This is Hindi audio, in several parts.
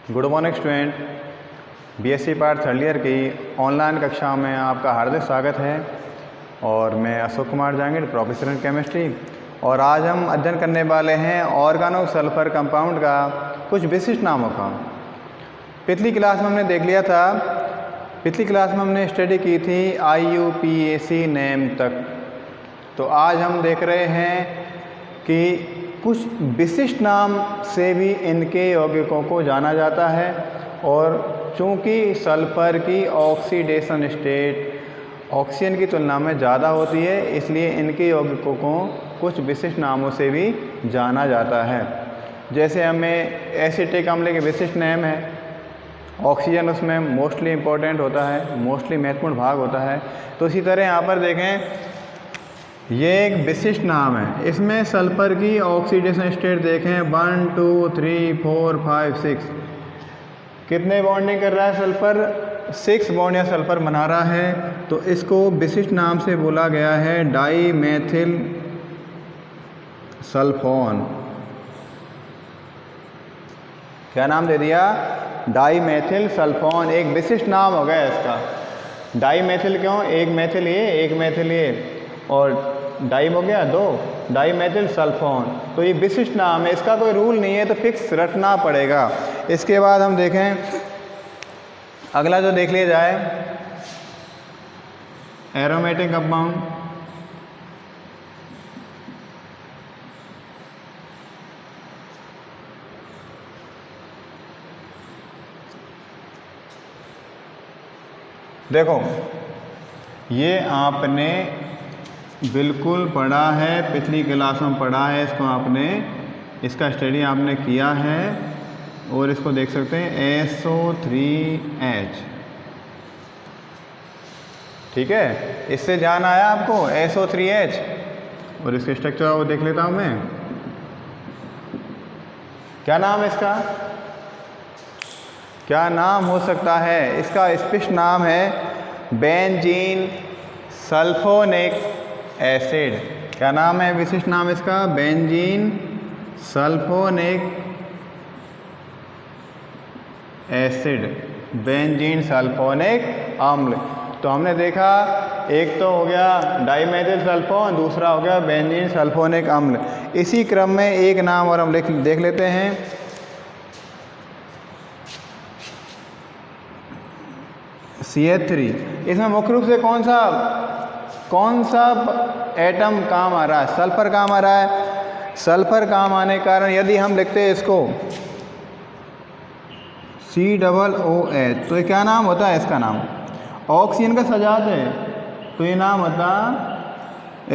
Good morning student, BSc part third year की ऑनलाइन कक्षा में आपका हार्दिक स्वागत है। और मैं Ashok Kumar Jangid, professor in chemistry. और आज हम अध्ययन करने वाले हैं ऑर्गेनो सल्फर कंपाउंड का कुछ विशिष्ट नामों का। पिछली क्लास में हमने देख लिया था, पिछली क्लास में हमने स्टडी की थी IUPAC नेम तक। तो आज हम देख रहे हैं कि कुछ विशिष्ट नाम से भी इनके यौगिकों को जाना जाता है। और चूँकि सल्फर की ऑक्सीडेशन स्टेट ऑक्सीजन की तुलना में ज़्यादा होती है, इसलिए इनके यौगिकों को कुछ विशिष्ट नामों से भी जाना जाता है। जैसे हमें एसिटिक अम्ल के विशिष्ट नाम है, ऑक्सीजन उसमें मोस्टली इम्पोर्टेंट होता है, मोस्टली महत्वपूर्ण भाग होता है। तो इसी तरह यहाँ पर देखें, ये एक विशिष्ट नाम है। इसमें सल्फर की ऑक्सीडेशन स्टेट देखें 1 2 3 4 5 6 कितने बॉन्डिंग कर रहा है सल्फर? 6 बॉन्ड या सल्फर बना रहा है। तो इसको विशिष्ट नाम से बोला गया है डाईमेथिल सल्फोन। क्या नाम दे दिया? Dimethyl sulphone. एक विशिष्ट नाम हो गया इसका। डाईमेथिल क्यों? एक मैथिल ये, एक मैथिल ये, और डाई हो गया 2, डाईमेथिल सल्फोन। तो ये विशिष्ट नाम है, इसका कोई रूल नहीं है, तो फिक्स रटना पड़ेगा। इसके बाद हम देखें, अगला जो देख लिया जाए, एरोमेटिक कंपाउंड। देखो, ये आपने बिल्कुल पढ़ा है, पिछली क्लास में पढ़ा है, इसको आपने, इसका स्टडी आपने किया है। और इसको देख सकते हैं SO3H, ठीक है, इससे ध्यान आया आपको SO3H। और इसके स्ट्रक्चर वो देख लेता हूँ मैं। क्या नाम है इसका? क्या नाम हो सकता है इसका? स्पेशल नाम है बेंजीन सल्फोनिक एसिड। क्या नाम है विशिष्ट नाम इसका? Benzene sulphonic acid, benzene sulphonic अम्ल। तो हमने देखा, एक तो हो गया डाईमेथिल सल्फोन, दूसरा हो गया बेंजीन सल्फोनिक अम्ल। इसी क्रम में एक नाम और हम देख लेते हैं, CH3। इसमें मुख्य रूप से कौन सा एटम काम आ रहा है? सल्फर काम आ रहा है। सल्फर काम आने के कारण यदि हम लिखते हैं इसको COOH, तो ये क्या नाम होता है इसका? नाम ऑक्सीजन का सजात है, तो ये नाम होता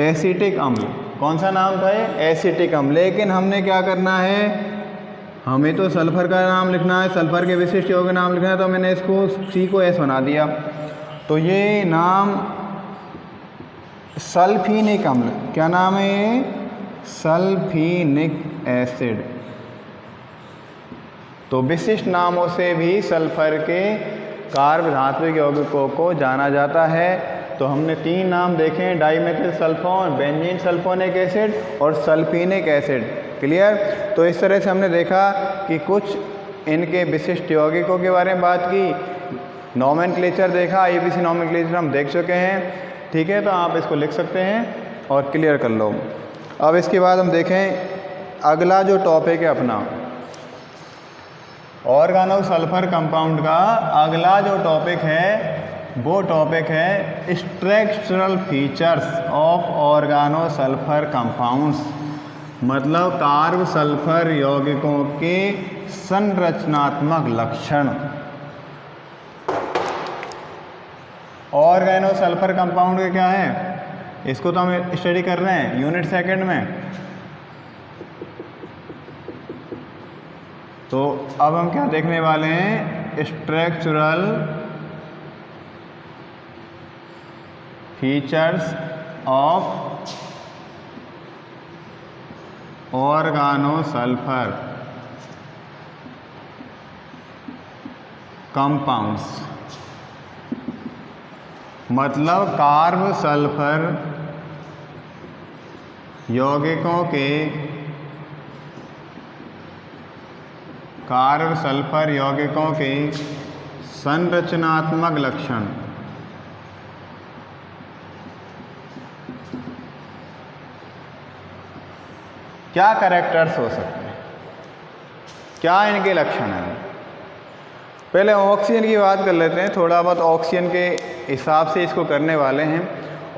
एसिटिक अम्ल। कौन सा नाम था ये? एसिटिक अम्ल। लेकिन हमने क्या करना है, हमें तो सल्फर का नाम लिखना है, सल्फर के विशिष्ट यौगिक नाम लिखना है। तो मैंने इसको C को S बना दिया। तो ये नाम सल्फीनिक अम्ल। क्या नाम है ये? Sulfinic acid. तो विशिष्ट नामों से भी सल्फर के कार्ब धात्विक यौगिकों को जाना जाता है। तो हमने 3 नाम देखे, dimethyl sulphone, benzene sulphonic acid और सल्फीनिक एसिड। क्लियर? तो इस तरह से हमने देखा कि कुछ इनके विशिष्ट यौगिकों के बारे में बात की, नॉमेनक्लेचर देखा, IUPAC नॉमेनक्लेचर हम देख चुके हैं। ठीक है, तो आप इसको लिख सकते हैं और क्लियर कर लो। अब इसके बाद हम देखें अगला जो टॉपिक है अपना, ऑर्गेनो सल्फर कंपाउंड का अगला जो टॉपिक है, वो टॉपिक है structural features of organo sulphur compounds. मतलब कार्ब सल्फर यौगिकों के संरचनात्मक लक्षण। ऑर्गेनो सल्फर कंपाउंड के क्या है, इसको तो हम स्टडी कर रहे हैं यूनिट सेकंड में। तो अब हम क्या देखने वाले हैं? Structural features of organo sulphur compounds. मतलब कार्ब सल्फर यौगिकों के कार्ब सल्फर यौगिकों के संरचनात्मक लक्षण। क्या कैरेक्टर्स हो सकते हैं, क्या इनके लक्षण हैं? पहले ऑक्सीजन की बात कर लेते हैं। थोड़ा बहुत ऑक्सीजन के हिसाब से इसको करने वाले हैं।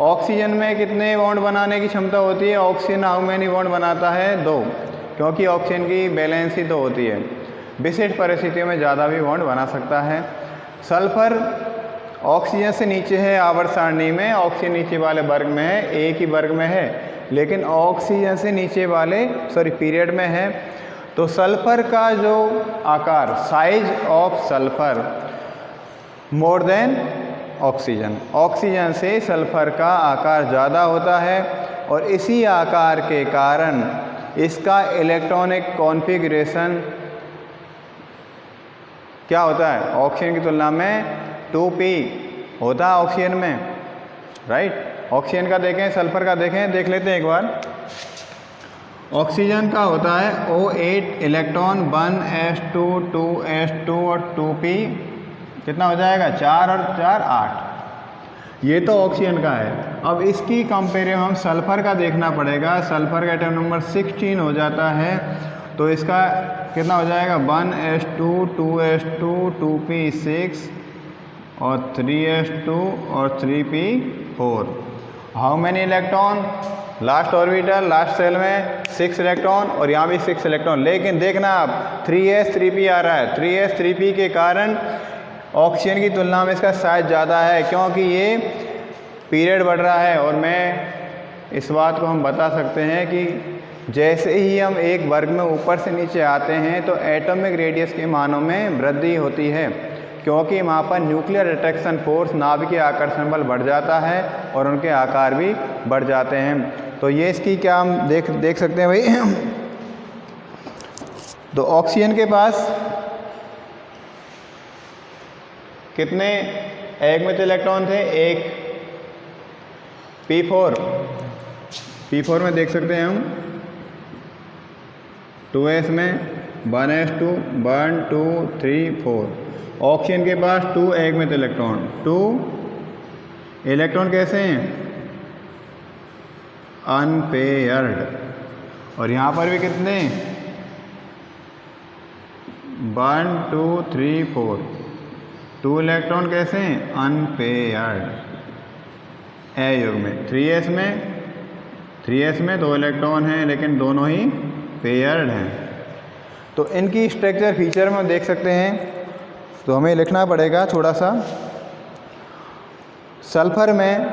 ऑक्सीजन में कितने बॉन्ड बनाने की क्षमता होती है? ऑक्सीजन हाउ मैनी बॉन्ड बनाता है? 2, क्योंकि ऑक्सीजन की बैलेंस ही 2 होती है। विशिष्ट परिस्थितियों में ज़्यादा भी बॉन्ड बना सकता है। सल्फर ऑक्सीजन से नीचे है आवर्त सारणी में, ऑक्सीजन नीचे वाले वर्ग में है, एक ही वर्ग में है, लेकिन ऑक्सीजन से नीचे वाले पीरियड में है। तो सल्फर का जो आकार, size of sulphur more than oxygen, oxygen से सल्फर का आकार ज़्यादा होता है और इसी आकार के कारण इसका इलेक्ट्रॉनिक कॉन्फ़िगरेशन क्या होता है? ऑक्सीजन की तुलना में 2p होता है ऑक्सीजन में, राइट। ऑक्सीजन का देखें, सल्फर का देख लेते हैं एक बार। ऑक्सीजन का होता है O8 इलेक्ट्रॉन 1s2 2s2 और 2p, कितना हो जाएगा? 4 और 4 8। ये तो ऑक्सीजन का है। अब इसकी कंपेरिजन हम सल्फर का देखना पड़ेगा। सल्फर का एटम नंबर 16 हो जाता है, तो इसका कितना हो जाएगा? 1s2 2s2 2p6 और 3s2 और 3p4। How many electron? Last orbital, last shell में 6 इलेक्ट्रॉन और यहाँ भी 6 इलेक्ट्रॉन। लेकिन देखना आप 3s 3p आ रहा है। 3s 3p के कारण ऑक्सीजन की तुलना में इसका साइज ज़्यादा है, क्योंकि ये पीरियड बढ़ रहा है। और मैं इस बात को हम बता सकते हैं कि जैसे ही हम एक वर्ग में ऊपर से नीचे आते हैं तो एटॉमिक रेडियस के मानों में वृद्धि होती है, क्योंकि वहाँ पर न्यूक्लियर अट्रैक्शन फोर्स, नाभिकीय आकर्षण बल बढ़ जाता है और उनके आकार भी बढ़ जाते हैं। तो ये इसकी क्या हम देख सकते हैं भाई। तो ऑक्सीजन के पास कितने एकमित इलेक्ट्रॉन थे? एक। P4 में देख सकते हैं हम 2s में 1s2 1 2 3 4। ऑक्सीजन के पास 2 एकमित इलेक्ट्रॉन, 2 इलेक्ट्रॉन कैसे हैं? अनपेयर्ड। और यहाँ पर भी कितने? 1 2 3 4। 2 इलेक्ट्रॉन कैसे हैं? अनपेयर्ड, युग में। 3s में 2 इलेक्ट्रॉन हैं, लेकिन दोनों ही पेयर्ड हैं। तो इनकी स्ट्रक्चर फीचर में देख सकते हैं। तो हमें लिखना पड़ेगा थोड़ा सा। सल्फर में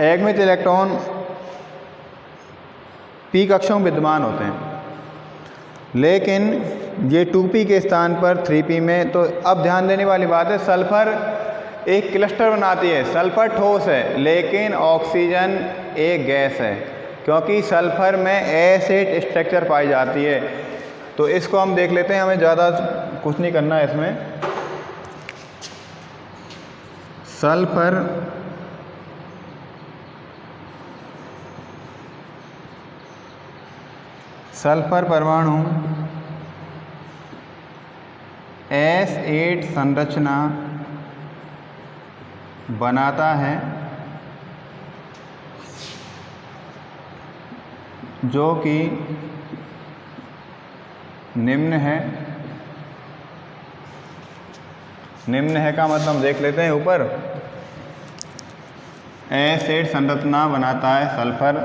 एकमित इलेक्ट्रॉन p कक्षों में विद्यमान होते हैं, लेकिन ये 2p के स्थान पर 3p में। तो अब ध्यान देने वाली बात है, सल्फर एक क्लस्टर बनाती है। सल्फर ठोस है, लेकिन ऑक्सीजन एक गैस है, क्योंकि सल्फर में एसिड स्ट्रक्चर पाई जाती है। तो इसको हम देख लेते हैं, हमें ज़्यादा कुछ नहीं करना है इसमें। सल्फर परमाणु S8 संरचना बनाता है, जो कि निम्न है। निम्न है का मतलब हम देख लेते हैं ऊपर। S8 संरचना बनाता है सल्फर,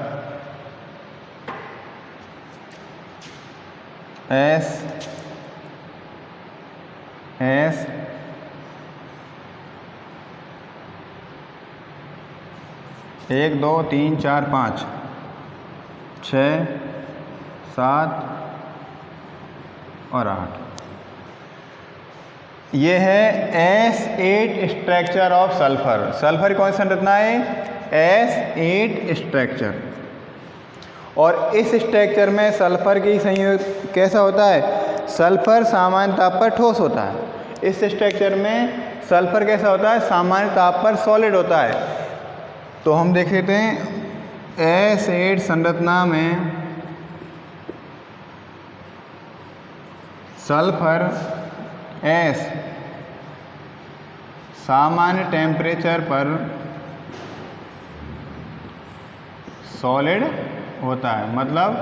S 1 2 3 4 5 6 7 और 8। ये है S8 structure of sulphur. Sulphur कौन सी संरचना है? S8 structure. और इस स्ट्रक्चर में सल्फर की संयुक्त कैसा होता है? सल्फर सामान्य ताप पर ठोस होता है। इस स्ट्रक्चर में सल्फर कैसा होता है? सामान्य ताप पर सॉलिड होता है। तो हम देख लेते हैं S8 संरचना में सल्फर एस सामान्य टेम्परेचर पर सॉलिड होता है, मतलब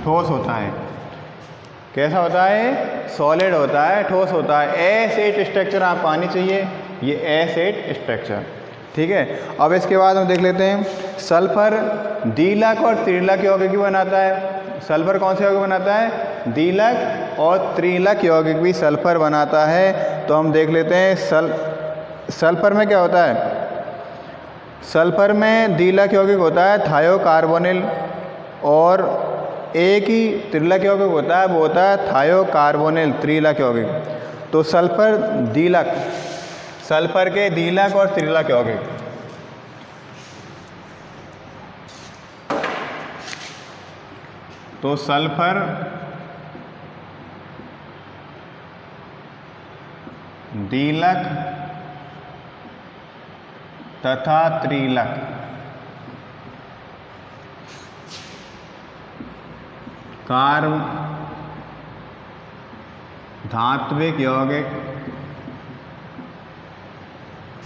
ठोस होता है। कैसा होता है? सॉलिड होता है, ठोस होता है। एस8 स्ट्रक्चर आपको आनी चाहिए, ये एस8 स्ट्रक्चर, ठीक है। अब इसके बाद हम देख लेते हैं सल्फर द्विलक और त्रिलक यौगिक भी बनाता है। सल्फर कौन से यौगिक बनाता है? द्विलक और त्रिलक यौगिक भी सल्फर बनाता है। तो हम देख लेते हैं सल्फर में क्या होता है। सल्फर में द्विलक यौगिक होता है थायोकार्बोनिल, और एक ही त्रिलक यौगिक होता है, वो होता है थायोकार्बोनिल त्रिलक यौगिक। तो सल्फर द्विलक, सल्फर के द्विलक और त्रिलक यौगिक। तो सल्फर द्विलक तथा त्रिलक धात्विक यौगिक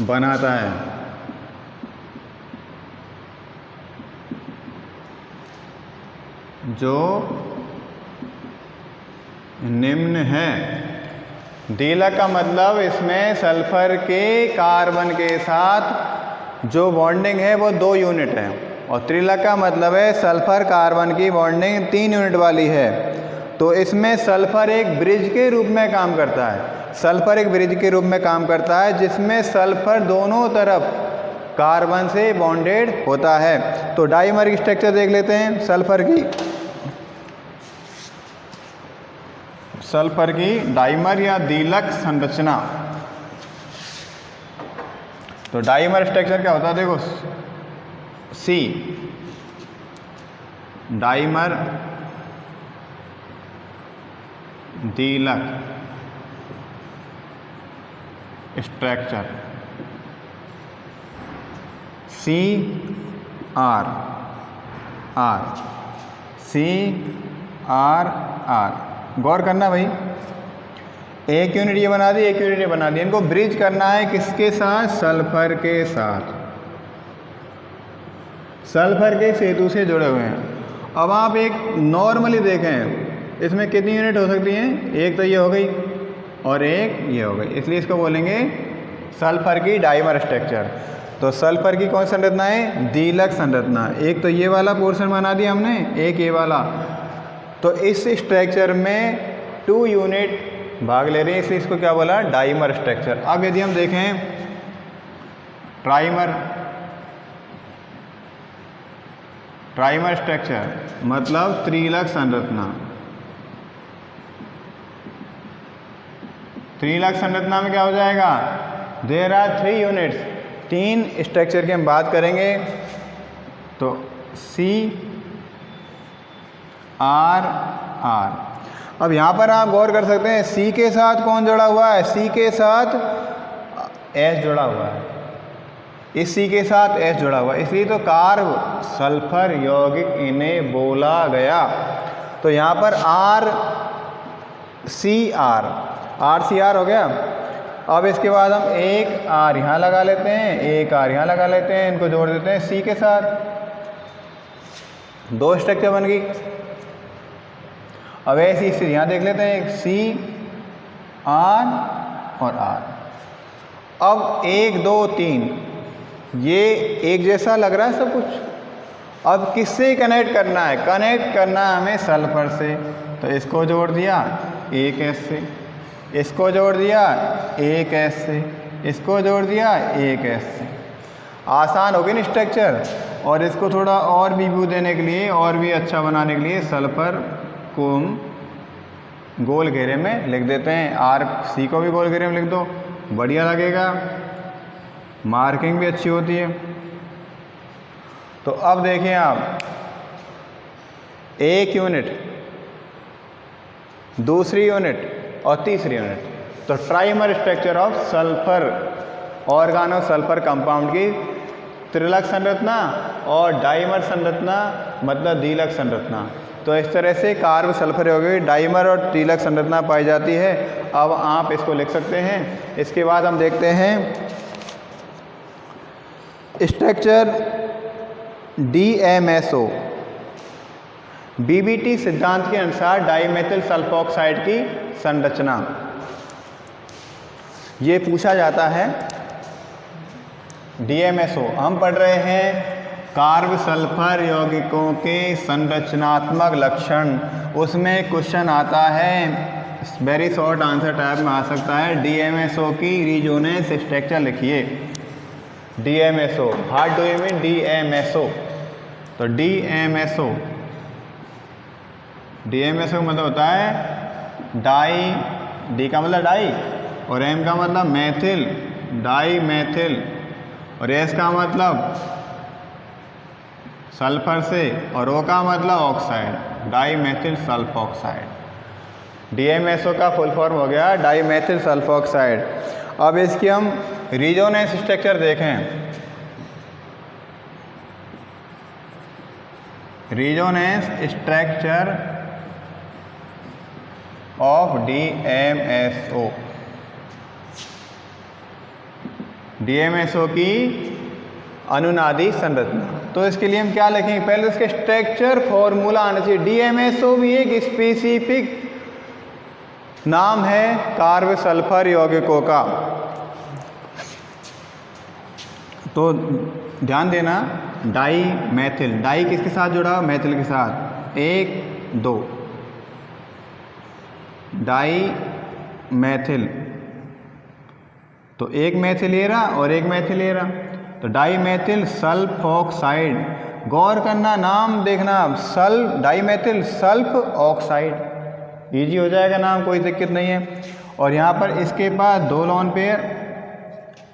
बनाता है। जो निम्न है। द्विलक का मतलब इसमें सल्फर के कार्बन के साथ जो बॉन्डिंग है वो 2 यूनिट है, और त्रिलक का मतलब है सल्फर कार्बन की बॉन्डिंग 3 यूनिट वाली है। तो इसमें सल्फर एक ब्रिज के रूप में काम करता है। सल्फर एक ब्रिज के रूप में काम करता है जिसमें सल्फर दोनों तरफ कार्बन से बॉन्डेड होता है। तो डाइमर की स्ट्रक्चर देख लेते हैं सल्फर की डाइमर या द्विलक संरचना। तो डाइमर स्ट्रक्चर क्या होता है? देखो, सी डाइमर द्विलक स्ट्रक्चर, सी आर गौर करना भाई, एक यूनिट ये बना दी, एक यूनिट ये बना दी। इनको ब्रिज करना है किसके साथ? सल्फर के साथ, सल्फर के सेतु से जुड़े हुए हैं। अब आप एक नॉर्मली देखें, इसमें कितनी यूनिट हो सकती हैं? एक तो ये हो गई और एक ये हो गई, इसलिए इसको बोलेंगे सल्फर की डाइमर स्ट्रक्चर। तो सल्फर की कौन संरचना है? द्विलक संरचना। एक तो ये वाला पोर्शन बना दिया हमने, एक ये वाला। तो इस स्ट्रक्चर में 2 यूनिट भाग ले रहे हैं, इसलिए इसको क्या बोला? Dimer structure. अब यदि हम देखें ट्राइमर स्ट्रक्चर मतलब त्रिलक संरचना। त्रिलक संरचना में क्या हो जाएगा? देयर आर 3 यूनिट्स, 3 स्ट्रक्चर की हम बात करेंगे। तो सी आर आर। अब यहाँ पर आप गौर कर सकते हैं सी के साथ कौन जुड़ा हुआ है? सी के साथ एस जुड़ा हुआ है, इस सी के साथ एस जुड़ा हुआ है, इसलिए तो कार्ब सल्फर यौगिक इन्हें बोला गया। तो यहाँ पर आर सी आर हो गया। अब इसके बाद हम एक आर यहाँ लगा लेते हैं, एक आर यहाँ लगा लेते हैं, इनको जोड़ देते हैं सी के साथ, 2 स्ट्रक्चर बन गई। अब ऐसी स्थिति यहाँ देख लेते हैं, एक सी आर और आर। अब 1 2 3 ये एक जैसा लग रहा है सब कुछ। अब किससे कनेक्ट करना है? कनेक्ट करना है हमें सल्फर से। तो इसको जोड़ दिया एक एस से, इसको जोड़ दिया एक एस से, इसको जोड़ दिया एक एस से। आसान हो गई ना स्ट्रक्चर। और इसको थोड़ा और भी व्यू देने के लिए, और भी अच्छा बनाने के लिए सल्फर को हम गोल घेरे में लिख देते हैं। आर सी को भी गोल घेरे में लिख दो, बढ़िया लगेगा, मार्किंग भी अच्छी होती है। तो अब देखिए आप, एक यूनिट, दूसरी यूनिट और तीसरी यूनिट। तो trimer structure of sulphur organo sulphur compound की त्रिलक संरचना और डाइमर संरचना मतलब द्विलक संरचना। तो तो इस तरह से कार्ब सल्फर यौगिक डाइमर और त्रिलक संरचना पाई जाती है। अब आप इसको लिख सकते हैं। इसके बाद हम देखते हैं स्ट्रक्चर DMSO। BBT सिद्धांत के अनुसार डाइमेथिल सल्फोक्साइड की संरचना ये पूछा जाता है। DMSO हम पढ़ रहे हैं कार्ब सल्फर यौगिकों के संरचनात्मक लक्षण, उसमें क्वेश्चन आता है, वेरी शॉर्ट आंसर टाइप में आ सकता है। DMSO की रिजोनेंस स्ट्रक्चर लिखिए। DMSO, what do you mean DMSO? तो DMSO का मतलब होता है डाई, डी का मतलब डाई और एम का मतलब मैथिल, डाई मैथिल, और एस का मतलब सल्फर से और ओ का मतलब oxide, di methyl sulphoxide. DMSO का फुल फॉर्म हो गया डाई मैथिल सल्फोक्साइड। अब इसकी हम रिजोनेंस स्ट्रक्चर देखें। रिजोनेंस स्ट्रक्चर ऑफ DMSO की अनुनादी संरचना। तो इसके लिए हम क्या लिखेंगे? पहले इसके स्ट्रक्चर फॉर्मूला आना चाहिए। DMSO भी एक स्पेसिफिक नाम है कार्ब सल्फर यौगिकों का। तो ध्यान देना, डाई मैथिल, डाई किसके साथ जुड़ा? मैथिल के साथ। 1 2 डाई मैथिल, तो एक मैथिल ले रहा और एक मैथिल ले रहा, तो डाई मैथिल सल्फोक्साइड। गौर करना, नाम देखना, di methyl sulph oxide, easy हो जाएगा नाम, कोई दिक्कत नहीं है। और यहाँ पर इसके पास 2 लोन पेयर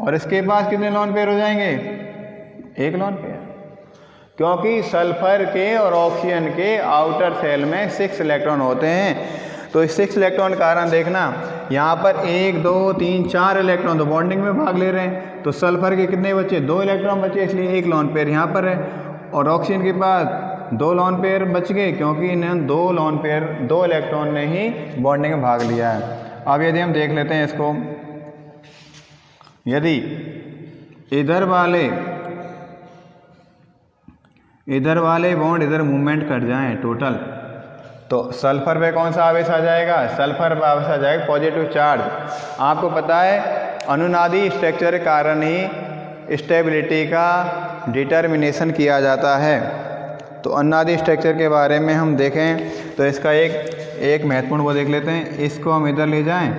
और इसके पास कितने लोन पेयर हो जाएंगे? 1 लोन पेयर, क्योंकि सल्फर के और ऑक्सीजन के आउटर सेल में 6 इलेक्ट्रॉन होते हैं। तो इस 6 इलेक्ट्रॉन का कारण देखना, यहाँ पर 1 2 3 4 इलेक्ट्रॉन तो बॉन्डिंग में भाग ले रहे हैं। तो सल्फर के कितने बचे? 2 इलेक्ट्रॉन बचे, इसलिए 1 लोन पेयर यहाँ पर है। और ऑक्सीजन के पास 2 लोन पेयर बच गए, क्योंकि इन्हें 2 लोन पेयर 2 इलेक्ट्रॉन ने ही बॉन्डिंग में भाग लिया है। अब यदि हम देख लेते हैं इसको, यदि इधर वाले बॉन्ड इधर मूवमेंट कर जाएं टोटल, तो सल्फर पे कौन सा आवेश आ जाएगा? सल्फर पे आवेश आ जाएगा पॉजिटिव चार्ज। आपको पता है अनुनादी स्ट्रक्चर के कारण ही स्टेबिलिटी का डिटर्मिनेशन किया जाता है। तो अनुनादी स्ट्रक्चर के बारे में हम देखें तो इसका एक महत्वपूर्ण वो देख लेते हैं। इसको हम इधर ले जाएं,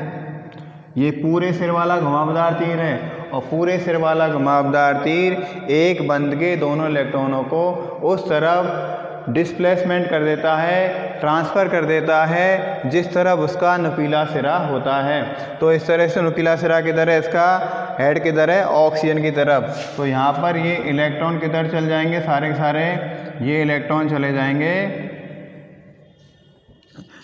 ये पूरे सिर वाला घुमावदार तीर है और पूरे सिर वाला घुमावदार तीर एक बंद के दोनों इलेक्ट्रॉनों को उस तरफ डिस्प्लेसमेंट कर देता है, ट्रांसफ़र कर देता है जिस तरफ उसका नुकीला सिरा होता है। तो इस तरह से नुकीला सिरा किधर है? इसका हेड किधर है? ऑक्सीजन की तरफ। तो यहाँ पर ये इलेक्ट्रॉन किधर चल जाएंगे? सारे के सारे ये इलेक्ट्रॉन चले जाएंगे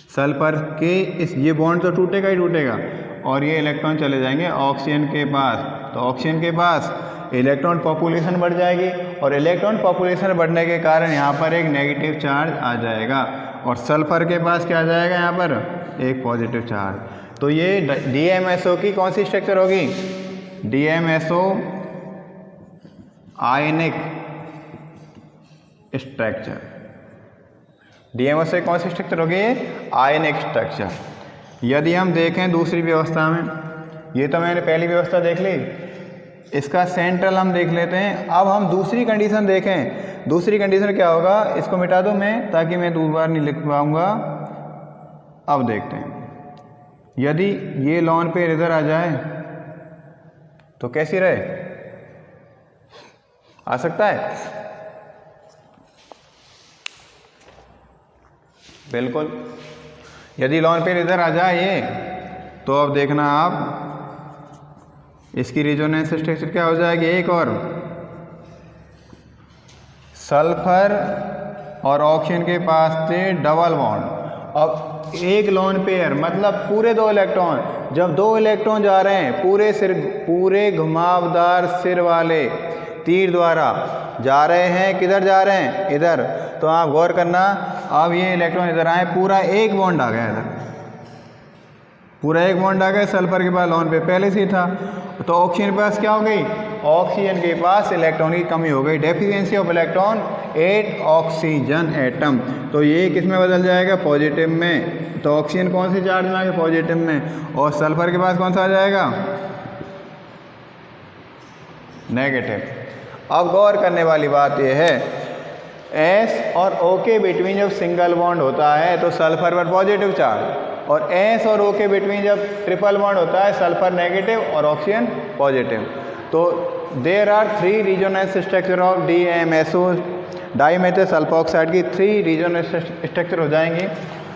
सल्फर के ये बॉन्ड तो टूटेगा ही टूटेगा, और ये इलेक्ट्रॉन चले जाएंगे ऑक्सीजन के पास। तो ऑक्सीजन के पास इलेक्ट्रॉन पॉपुलेशन बढ़ जाएगी और इलेक्ट्रॉन पॉपुलेशन बढ़ने के कारण यहाँ पर एक नेगेटिव चार्ज आ जाएगा और सल्फर के पास क्या आ जाएगा? यहाँ पर एक पॉजिटिव चार्ज। तो ये DMSO की कौन सी स्ट्रक्चर होगी? DMSO आयनिक स्ट्रक्चर। DMSO कौन सी स्ट्रक्चर होगी? आयनिक स्ट्रक्चर। यदि हम देखें दूसरी व्यवस्था में, ये तो मैंने पहली व्यवस्था देख ली, इसका सेंट्रल हम देख लेते हैं। अब हम दूसरी कंडीशन देखें। दूसरी कंडीशन क्या होगा? इसको मिटा दूं मैं, ताकि मैं दोबारा नहीं लिख पाऊंगा। अब देखते हैं, यदि ये लोन पेयर इधर आ जाए तो कैसी रहे? आ सकता है? बिल्कुल। यदि लोन पेयर इधर आ जाए ये, तो अब देखना आप, इसकी रेजोनेंस स्ट्रक्चर क्या हो जाएगी? एक और सल्फर और ऑक्सीजन के पास थे डबल बॉन्ड। अब एक लोन पेयर मतलब पूरे 2 इलेक्ट्रॉन, जब 2 इलेक्ट्रॉन जा रहे हैं पूरे घुमावदार सिर वाले तीर द्वारा जा रहे हैं, किधर जा रहे हैं? इधर। तो आप गौर करना, अब ये इलेक्ट्रॉन इधर आए, पूरा एक बॉन्ड आ गया इधर, पूरा एक बॉन्ड आ गया। सल्फर के पास लोन पे पहले से ही था, तो ऑक्सीजन के पास क्या हो गई, ऑक्सीजन के पास इलेक्ट्रॉन की कमी हो गई, deficiency of electron 8 oxygen atom. तो ये किस में बदल जाएगा, पॉजिटिव में। तो ऑक्सीजन कौन से चार्ज में आ गया, पॉजिटिव में, और सल्फर के पास कौन सा आ जाएगा, नेगेटिव। अब गौर करने वाली बात यह है, एस और ओ के बिटवीन जब सिंगल बॉन्ड होता है तो सल्फर पर पॉजिटिव चार्ज, और एस और ओ के बिटवीन जब ट्रिपल बॉन्ड होता है सल्फर नेगेटिव और ऑक्सीजन पॉजिटिव। तो there are 3 resonance structure of DMSO, dimethyl sulphoxide की 3 रेजोनेंस स्ट्रक्चर हो जाएंगी।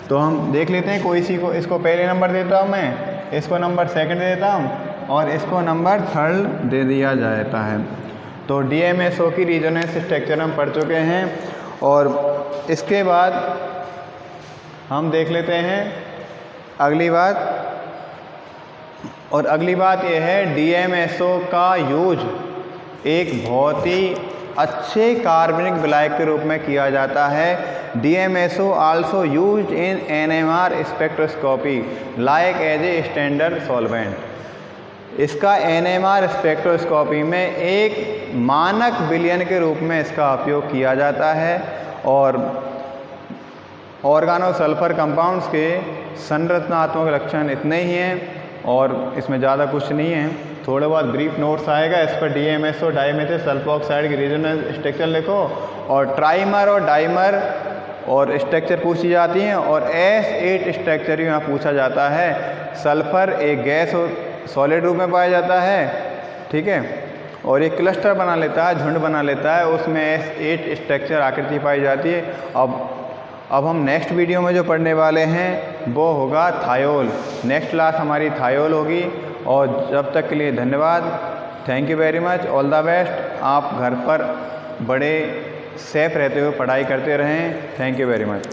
तो हम देख लेते हैं, कोई सी को, इसको पहले नंबर देता हूँ मैं, इसको नंबर सेकंड देता हूँ और इसको नंबर थर्ड दे दिया जाता है। तो DMSO की रेजोनेंस स्ट्रक्चर हम पढ़ चुके हैं। और इसके बाद हम देख लेते हैं अगली बात, और अगली बात यह है DMSO का यूज एक बहुत ही अच्छे कार्बनिक विलायक के रूप में किया जाता है। DMSO also used in NMR spectroscopy like as a standard solvent. इसका NMR स्पेक्ट्रोस्कोपी में एक मानक विलयन के रूप में इसका उपयोग किया जाता है। और ऑर्गेनो सल्फर कंपाउंड्स के संरचनात्मक लक्षण इतने ही हैं और इसमें ज़्यादा कुछ नहीं है। थोड़े बहुत ब्रीफ नोट्स आएगा इस पर, DMSO डाईमेथिल सल्फोक्साइड की रेजोनेंस स्ट्रक्चर लिखो, और ट्राइमर और डाइमर और स्ट्रक्चर पूछी जाती हैं, और S8 स्ट्रक्चर यहाँ पूछा जाता है। सल्फर एक गैस और सॉलिड रूप में पाया जाता है, ठीक है, और एक क्लस्टर बना लेता है, झुंड बना लेता है, उसमें S8 स्ट्रक्चर आकृति पाई जाती है। अब हम नेक्स्ट वीडियो में जो पढ़ने वाले हैं वो होगा थायोल। नेक्स्ट क्लास हमारी थायोल होगी। और जब तक के लिए धन्यवाद, thank you very much, all the best. आप घर पर बड़े सेफ रहते हुए पढ़ाई करते रहें। Thank you very much.